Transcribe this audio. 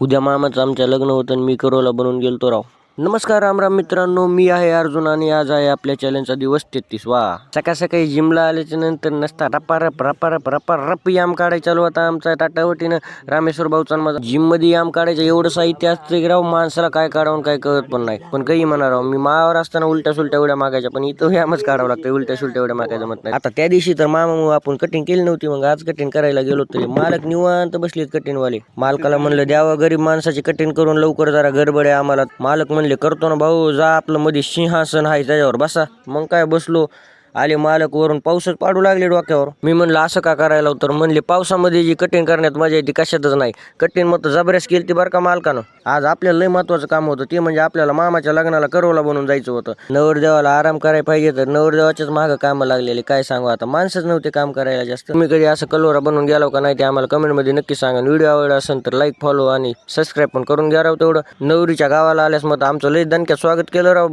उद्या मामाचं आमच्या लग्न होतं आणि मी करोला बनवून गेलतो राव. नमस्कार राम राम मित्रांनो, मी आहे अर्जुन आणि आज आहे आपल्या चॅलेंजचा दिवस 33 वा. सकाळ सकाळी जिमला आल्याच्या नंतर नसता रप्पा याम काढायला चालू होता आमचा टाटावटीनं. रामेश्वर भाऊचा माझा जिम मध्ये याम काढायचं एवढं साहित्य असतं की राव माणसाला काय काढावं काय कळत पण नाही. पण काही म्हणा राव, मी मावावर असताना उलट्या सुलट्या एवढ्या मागायच्या, पण इथं यामच काढावं लागतं. उलट्या सुलट्या एवढ्या मागायचं म्हणत नाही. आता त्या दिवशी तर मामा आपण कटिंग केली नव्हती, मग आज कटिंग करायला गेलो तरी मालक निवांत बसलीत कटिंग वाले. मालकाला म्हणलं द्यावं गरीब माणसाची कटिंग करून लवकर, जरा गडबड आहे आम्हाला. मालक म्हणले करतो ना भाऊ, जा आपलं मध्ये सिंहासन आहे त्याच्यावर बसा. मग काय बसलो. आले मालक वरून, पाऊसच पाडू लागले डोक्यावर. मी म्हणलं असं का करायला, तर म्हणले पावसामध्ये जी कटिंग करण्यात मजा येते कशातच नाही. कटिंग मग जबरदस्त केली ती बरं का मालकानं. आज आपल्याला लय महत्वाचं काम होतं, ते म्हणजे आपल्याला मामाच्या लग्नाला करोला बनवून जायचं होतं. नवरदेवाला आराम करायला पाहिजे, तर नवरदेवाच्याच मागं कामं लागलेले. काय सांगू आता, माणसंच नव्हते काम करायला जास्त. तुम्ही कधी असं कलोरा बनवून गेलो का नाही ते आम्हाला कमेंटमध्ये नक्की सांगा. व्हिडिओ आवडला असेल तर लाईक, फॉलो आणि सबस्क्राईब पण करून घ्या राव. तेवढं नवरीच्या गावाला आल्यास मग आमचं लय दणक्यात स्वागत केलं राव.